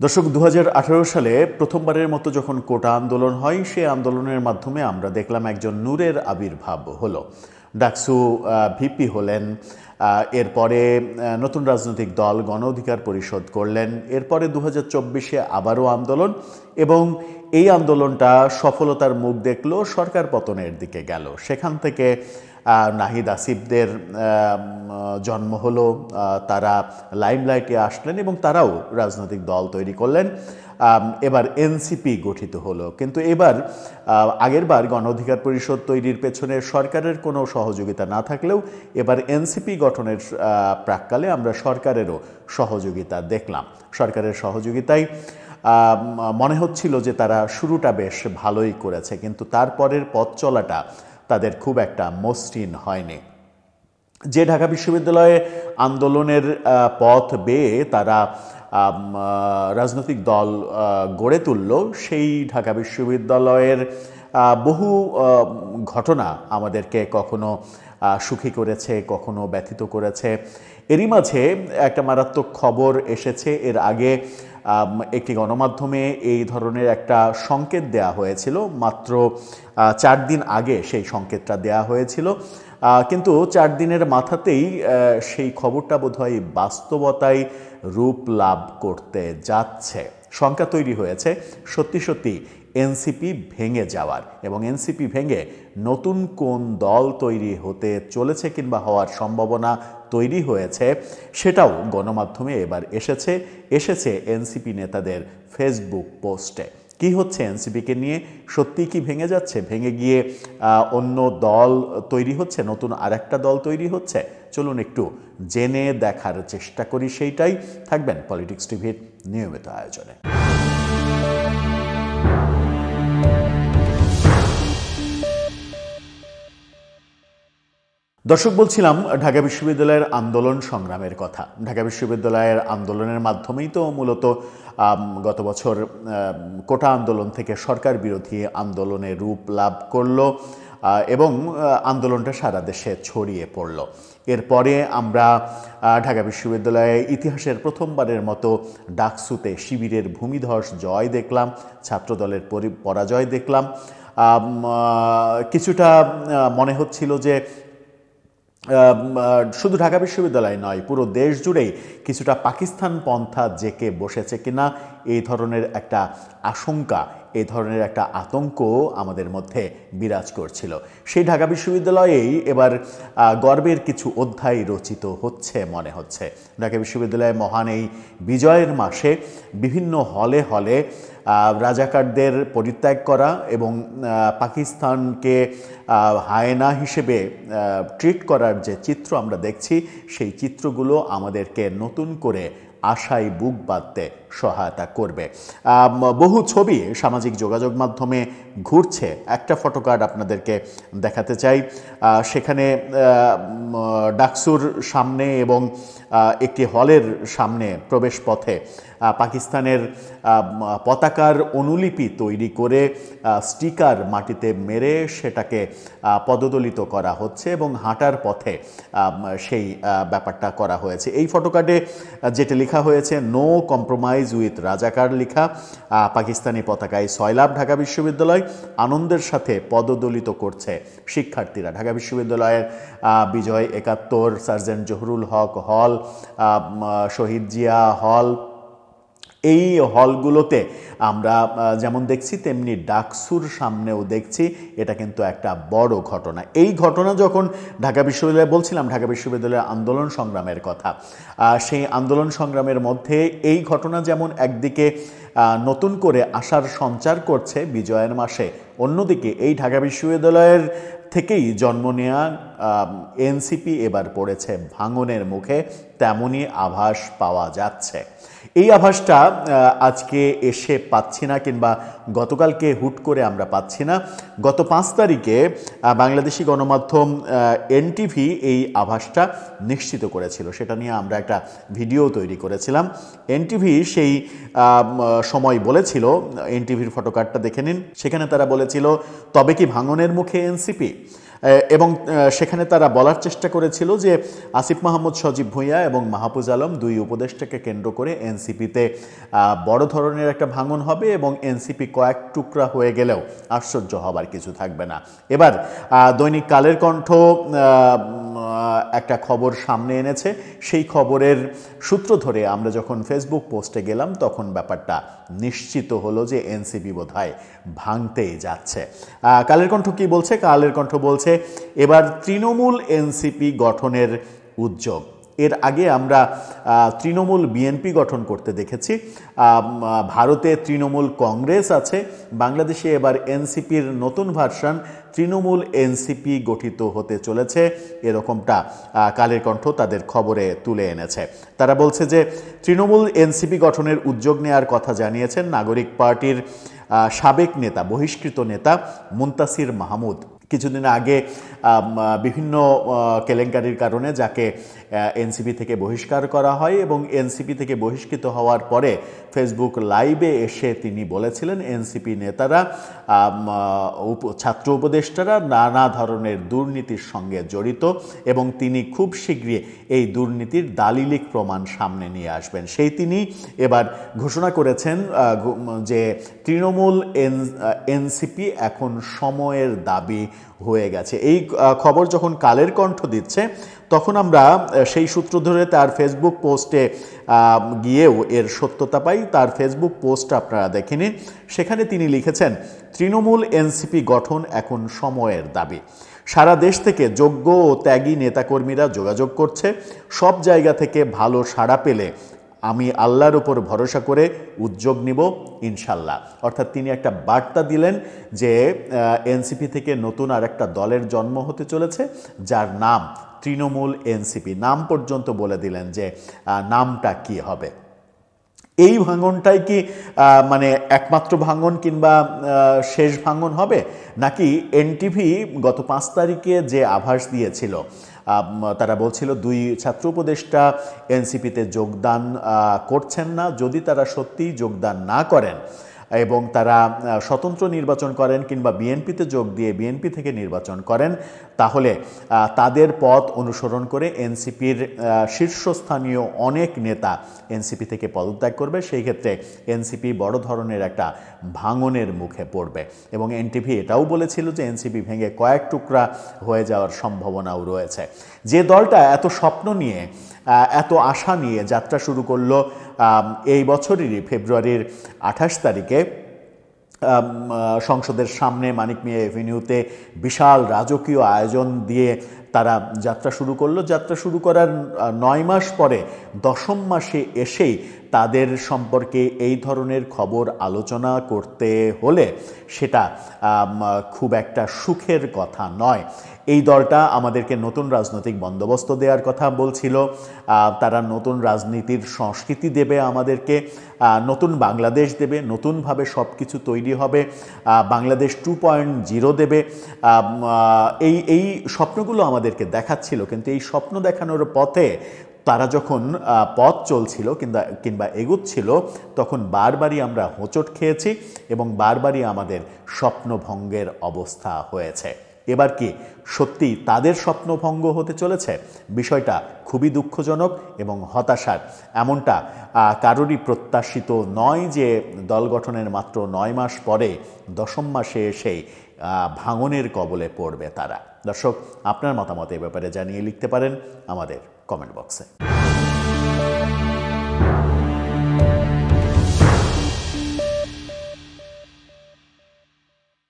দর্শক ২০১৮ সালে প্রথমবারের মতো যখন কোটা আন্দোলন হয় সেই আন্দোলনের মাধ্যমে আমরা দেখলাম একজন নূরের আবির্ভাব হলো। ডাকসু ভিপি হলেন, এরপরে নতুন রাজনৈতিক দল গণ অধিকার পরিষদ করলেন, এরপরে ২০২৪-এ আবারও আন্দোলন এবং এই আন্দোলনটা সফলতার মুখ দেখলো, সরকার পতনের দিকে গেল। সেখান থেকে নাহিদ আসিফদের জন্ম হলো, তারা লাইমলাইটে আসলেন এবং তারাও রাজনৈতিক দল তৈরি করলেন। এবার এনসিপি গঠিত হলো, কিন্তু এবার আগেরবার গণ অধিকার পরিষদ তৈরির পেছনে সরকারের কোনো সহযোগিতা না থাকলেও এবার এনসিপি গঠনের প্রাক্কালে আমরা সরকারেরও সহযোগিতা দেখলাম। সরকারের সহযোগিতায় মনে হচ্ছিল যে তারা শুরুটা বেশ ভালোই করেছে, কিন্তু তারপরের পথ চলাটা তাদের খুব একটা মসৃণ হয়নি। যে ঢাকা বিশ্ববিদ্যালয়ে আন্দোলনের পথ বেয়ে তারা রাজনৈতিক দল গড়ে তুলল, সেই ঢাকা বিশ্ববিদ্যালয়ের বহু ঘটনা আমাদেরকে কখনো সুখী করেছে, কখনো ব্যথিত করেছে। এরই মাঝে একটা মারাত্মক খবর এসেছে। এর আগে একটি গণমাধ্যমে এই ধরনের একটা সংকেত দেয়া হয়েছিল, মাত্র 4 দিন আগে সেই সংকেতটা দেয়া হয়েছিল, কিন্তু 4 দিনের মাথাতেই সেই খবরটা বোধহয় বাস্তবতায় রূপ লাভ করতে যাচ্ছে। শঙ্কা তৈরি হয়েছে সত্যি সত্যি এনসিপি ভেঙে যাওয়ার, এবং এনসিপি ভেঙে নতুন কোন দল তৈরি হতে চলেছে কিংবা হওয়ার সম্ভাবনা তৈরি হয়েছে, সেটাও গণমাধ্যমে এবার এসেছে এনসিপি নেতাদের ফেসবুক পোস্টে। কি হচ্ছে এনসিপিকে নিয়ে? সত্যিই কি ভেঙে যাচ্ছে? ভেঙে গিয়ে অন্য দল তৈরি হচ্ছে, নতুন আরেকটা দল তৈরি হচ্ছে? চলুন একটু জেনে দেখার চেষ্টা করি। সেইটাই থাকবেন পলিটিক্স টিভির নিয়মিত আয়োজনে। দর্শক, বলছিলাম ঢাকা বিশ্ববিদ্যালয়ের আন্দোলন সংগ্রামের কথা। ঢাকা বিশ্ববিদ্যালয়ের আন্দোলনের মাধ্যমেই তো মূলত গত বছর কোটা আন্দোলন থেকে সরকার বিরোধী আন্দোলনে রূপ লাভ করলো এবং আন্দোলনটা সারা দেশে ছড়িয়ে পড়ল। এরপরে আমরা ঢাকা বিশ্ববিদ্যালয়ে ইতিহাসের প্রথমবারের মতো ডাকসুতে শিবিরের ভূমিধস জয় দেখলাম, ছাত্রদলের পরাজয় দেখলাম। কিছুটা মনে হচ্ছিল যে শুধু ঢাকা বিশ্ববিদ্যালয় নয়, পুরো দেশ জুড়েই কিছুটা পাকিস্তান পন্থা জেকে বসেছে কিনা এই ধরনের একটা আশঙ্কা, এই ধরনের একটা আতঙ্ক আমাদের মধ্যে বিরাজ করছিল। সেই ঢাকা বিশ্ববিদ্যালয়েই এবার গর্বের কিছু অধ্যায় রচিত হচ্ছে মনে হচ্ছে। ঢাকা বিশ্ববিদ্যালয়ে মহান এই বিজয়ের মাসে বিভিন্ন হলে হলে রাজাকারদের পরিত্যাগ করা এবং পাকিস্তানকে হায়না হিসেবে ট্রিট করার যে চিত্র আমরা দেখছি, সেই চিত্রগুলো আমাদেরকে নতুন করে আশায় বুক বাঁধতে সহায়তা করবে। বহু ছবি সামাজিক যোগাযোগ মাধ্যমে ঘুরছে। একটা ফটোকার্ড আপনাদেরকে দেখাতে চাই। সেখানে ডাকসুর সামনে এবং একটি হলের সামনে প্রবেশ পথে পাকিস্তানের পতাকার অনুলিপি তৈরি করে স্টিকার মাটিতে মেরে সেটাকে পদদলিত করা হচ্ছে এবং হাঁটার পথে সেই ব্যাপারটা করা হয়েছে। এই ফটোকার্ডে যেটা লেখা হয়েছে, নো কম্প্রোমাইজ উইথ রাজাকার লেখা। পাকিস্তানি পতাকায় সয়লাভ ঢাকা বিশ্ববিদ্যালয়, আনন্দের সাথে পদদলিত করছে শিক্ষার্থীরা। ঢাকা বিশ্ববিদ্যালয়ের বিজয় ৭১, সার্জেন্ট জহুরুল হক হল, শহীদ জিয়া হল, এই হলগুলোতে আমরা যেমন দেখছি তেমনি ডাকসুর সামনেও দেখছি। এটা কিন্তু একটা বড় ঘটনা। এই ঘটনা যখন ঢাকা বিশ্ববিদ্যালয়ে, বলছিলাম ঢাকা বিশ্ববিদ্যালয়ের আন্দোলন সংগ্রামের কথা, সেই আন্দোলন সংগ্রামের মধ্যে এই ঘটনা যেমন একদিকে নতুন করে আশার সঞ্চার করছে বিজয়ের মাসে, অন্যদিকে এই ঢাকা বিশ্ববিদ্যালয়ের থেকেই জন্ম নেওয়া এনসিপি এবার পড়েছে ভাঙনের মুখে, তেমনই আভাস পাওয়া যাচ্ছে। এই আভাসটা আজকে এসে পাচ্ছি না, কিংবা গতকালকে হুট করে আমরা পাচ্ছি না। গত 5 তারিখে বাংলাদেশি গণমাধ্যম এনটিভি এই আভাসটা নিশ্চিত করেছিল। সেটা নিয়ে আমরা একটা ভিডিও তৈরি করেছিলাম। এনটিভি সেই সময় বলেছিল, এনটিভির ফটোকার্ডটা দেখে নিন, সেখানে তারা বলেছিল, তবে কি ভাঙনের মুখে এনসিপি? এবং সেখানে তারা বলার চেষ্টা করেছিল যে আসিফ মাহমুদ সজীব ভুঁইয়া এবং মাহফুজ আলম দুই উপদেষ্টাকে কেন্দ্র করে এনসিপিতে বড় ধরনের একটা ভাঙন হবে এবং এনসিপি কয়েক টুকরা হয়ে গেলেও আশ্চর্য হবার কিছু থাকবে না। এবার দৈনিক কালের কণ্ঠ একটা খবর সামনে এনেছে। সেই খবরের সূত্র ধরে আমরা যখন ফেসবুক পোস্টে গেলাম তখন ব্যাপারটা নিশ্চিত হলো যে এনসিপি বোধহয় ভাঙতেই যাচ্ছে। কালের কণ্ঠ কি বলছে? কালের কণ্ঠ বলছে এবার তৃণমূল এনসিপি গঠনের উদ্যোগ। এর আগে আমরা তৃণমূল বিএনপি গঠন করতে দেখেছি, ভারতে তৃণমূল কংগ্রেস আছে, বাংলাদেশে এবার এনসিপির নতুন ভার্সন তৃণমূল এনসিপি গঠিত হতে চলেছে, এরকমটা কালের কণ্ঠ তাদের খবরে তুলে এনেছে। তারা বলছে যে তৃণমূল এনসিপি গঠনের উদ্যোগ নেওয়ার কথা জানিয়েছেন নাগরিক পার্টির সাবেক নেতা, বহিষ্কৃত নেতা মুনতাসির মাহমুদ। কিছুদিন আগে বিভিন্ন কেলেঙ্কারির কারণে যাকে এনসিপি থেকে বহিষ্কার করা হয় এবং এনসিপি থেকে বহিষ্কৃত হওয়ার পরে ফেসবুক লাইভে এসে তিনি বলেছিলেন এনসিপি নেতারা, ছাত্র উপদেষ্টারা নানা ধরনের দুর্নীতির সঙ্গে জড়িত এবং তিনি খুব শীঘ্রই এই দুর্নীতির দালিলিক প্রমাণ সামনে নিয়ে আসবেন। সেই তিনি এবার ঘোষণা করেছেন যে তৃণমূল এনসিপি এখন সময়ের দাবি হয়ে গেছে। এই খবর যখন কালের কণ্ঠ দিচ্ছে তখন আমরা সেই সূত্র ধরে তার ফেসবুক পোস্টে গিয়েও এর সত্যতা পাই। তার ফেসবুক পোস্ট আপনারা দেখে নিন। সেখানে তিনি লিখেছেন, তৃণমূল এনসিপি গঠন এখন সময়ের দাবি। সারা দেশ থেকে যোগ্য ও ত্যাগী নেতাকর্মীরা যোগাযোগ করছে। সব জায়গা থেকে ভালো সাড়া পেলে আমি আল্লাহর উপর ভরসা করে উদ্যোগ নিব ইনশাল্লাহ। অর্থাৎ তিনি একটা বার্তা দিলেন যে এনসিপি থেকে নতুন আর একটা দলের জন্ম হতে চলেছে যার নাম তৃণমূল এনসিপি। নাম পর্যন্ত বলে দিলেন যে নামটা কি হবে। এই ভাঙনটাই কি মানে একমাত্র ভাঙন কিংবা শেষ ভাঙন হবে, নাকি এনটিভি গত 5 তারিখে যে আভাস দিয়েছিল, তারা বলছিল দুই ছাত্র উপদেষ্টা এনসিপিতে যোগদান করছেন না, যদি তারা সত্যিই যোগদান না করেন এবং তারা স্বতন্ত্র নির্বাচন করেন কিংবা বিএনপিতে যোগ দিয়ে বিএনপি থেকে নির্বাচন করেন, তাহলে তাদের পথ অনুসরণ করে এনসিপির শীর্ষস্থানীয় অনেক নেতা এনসিপি থেকে পদত্যাগ করবে। সেই ক্ষেত্রে এনসিপি বড় ধরনের একটা ভাঙনের মুখে পড়বে এবং এনটিভি এটাও বলেছিল যে এনসিপি ভেঙে কয়েক টুকরা হয়ে যাওয়ার সম্ভাবনাও রয়েছে। যে দলটা এত স্বপ্ন নিয়ে, এত আশা নিয়ে যাত্রা শুরু করলো এই বছরেরই ফেব্রুয়ারির 28 তারিখে সংসদের সামনে মানিক মিয়া এভিনিউতে বিশাল রাজকীয় আয়োজন দিয়ে তারা যাত্রা শুরু করলো। যাত্রা শুরু করার 9 মাস পরে 10ম মাসে এসেই তাদের সম্পর্কে এই ধরনের খবর আলোচনা করতে হলে সেটা খুব একটা সুখের কথা নয়। এই দলটা আমাদেরকে নতুন রাজনৈতিক বন্দোবস্ত দেওয়ার কথা বলছিল, তারা নতুন রাজনীতির সংস্কৃতি দেবে আমাদেরকে, নতুন বাংলাদেশ দেবে, নতুনভাবে সব কিছু তৈরি হবে, বাংলাদেশ 2.0 দেবে। এই স্বপ্নগুলো আমাদেরকে দেখাচ্ছিল, কিন্তু এই স্বপ্ন দেখানোর পথে তারা যখন পথ চলছিল কিংবা এগুচ্ছিল তখন বারবারই আমরা হোঁচট খেয়েছি এবং বারবারই আমাদের স্বপ্নভঙ্গের অবস্থা হয়েছে। এবার কি সত্যি তাদের স্বপ্নভঙ্গ হতে চলেছে? বিষয়টা খুবই দুঃখজনক এবং হতাশার। এমনটা কারোরই প্রত্যাশিত নয় যে দল গঠনের মাত্র 9 মাস পরে 10ম মাসে এসেই ভাঙনের কবলে পড়বে তারা। দর্শক, আপনার মতামত এ ব্যাপারে জানিয়ে লিখতে পারেন আমাদের কমেন্ট বক্সে।